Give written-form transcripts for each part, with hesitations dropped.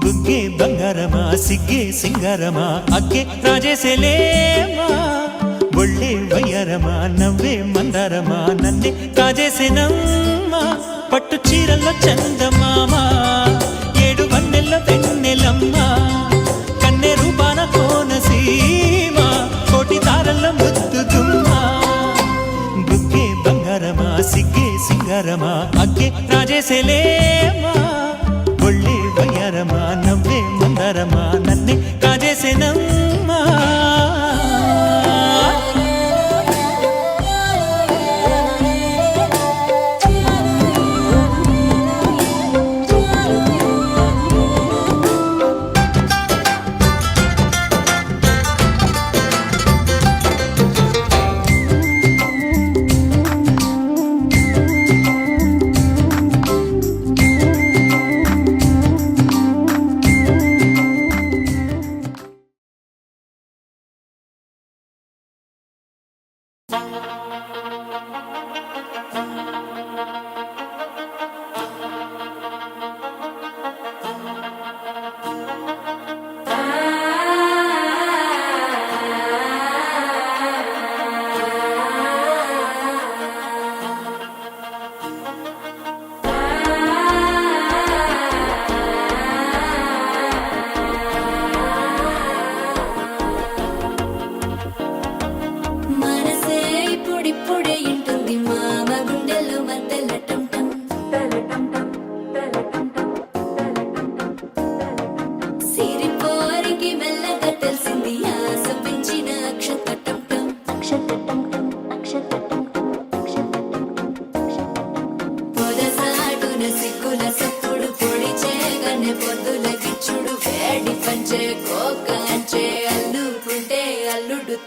బుగ్గే బంగారమా సిగ్గే సింగారమా అగ్గే రాజేసేలేమా ఒళ్ళే వయ్యారమా నవ్వే మందారమా నన్నే కాజేసేనమ్మా పట్టు చీరల్లో చందమామా ఏడు వన్నెల్ల వెన్నెలమ్మా కన్నె రూపాన కోనసీమా కోటి తారల్లో ముద్దుతుమ్మా బుగ్గే బంగారమా సిగ్గే సింగారమా అగ్గే రాజేసేలేమా ఒళ్ళే వయ్యారమా నవ్వే మందారమా నన్నే కాజేసేనమ్మా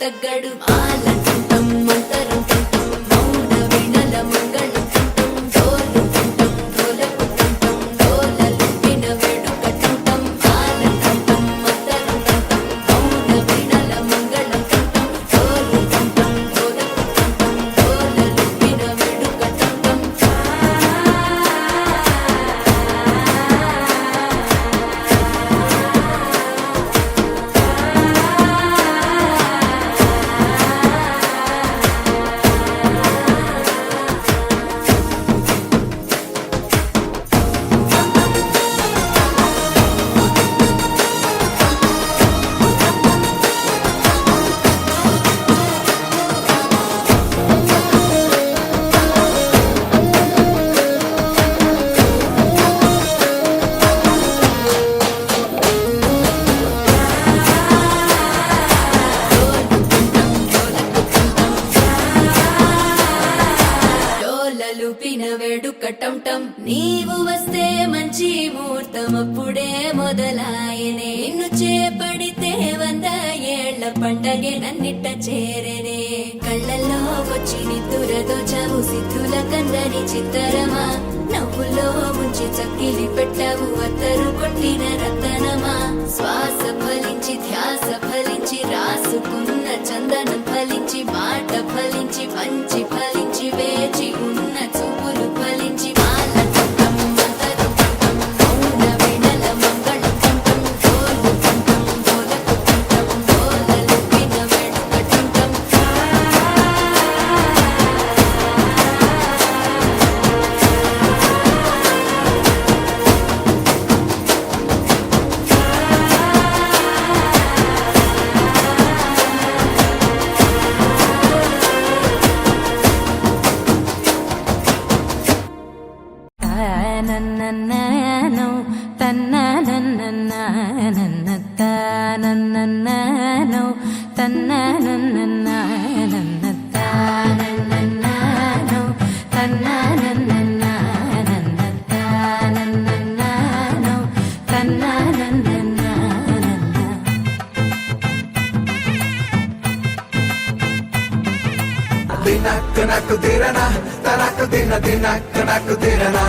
తగ్గడు ఆలంటం మంతరం టం మౌన వినల మంగళం టం డోలు టం డోలకు టం డోలలు విన వేడుక టం ఆలంటం మంతరం టం మౌన వినల మంగళం టం డోలు టం డోలకు టం డోలలు విన వేడుక టం వేడుకటం నీవు వస్తే మంచి ముహూర్తం అప్పుడే మొదలాయనే నిన్ను చేపడితే 100 ఏళ్ల పండగే నన్నిట్ట చేరనే కళ్ళల్లో వచ్చి నిద్దురతో చావు సిద్ధుల కందని చిత్తరమా నవ్వులో ముంచి చక్కిలి పెట్టావు అత్తరు కొట్టిన రతనమా శ్వాస ఫలించి ధ్యాస ఫలించి రాసుకున్న చందనం ఫలించి మాట ఫలించి మంచి ఫలించి వేచి ఉన్న చూపులు ఫలించి दिनक दिरना तनक दिन दिनक दिरना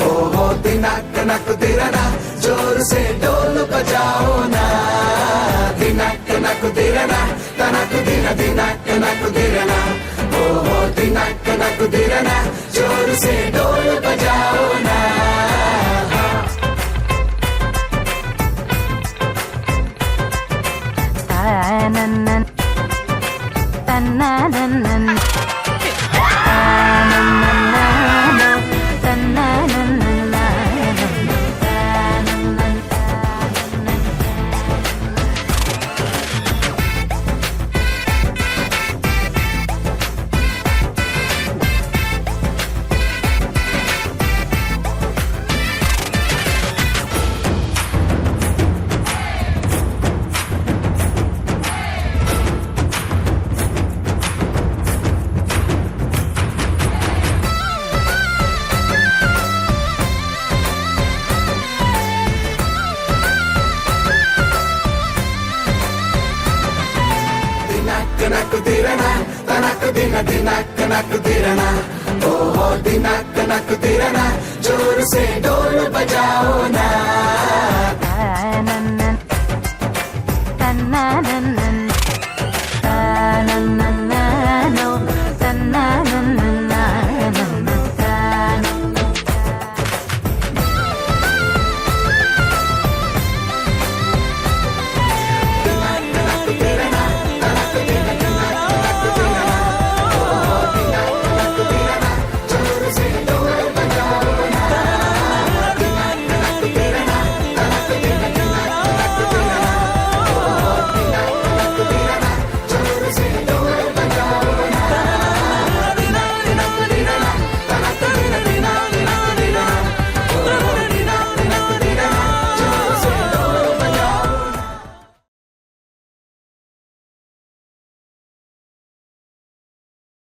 ओहो दिनक दिरना जोर से ढोल बजाओ ना दिनक दिरना तनक दिन दिनक दिरना ओहो दिनक दिरना जोर से ढोल बजाओ ना నక్కు తిరనా తనకు దిన దినక్ నక్కు తిరనా ఓహో దినక్ నక్కు తిరనా జోరు సే డోలు బజాओ ना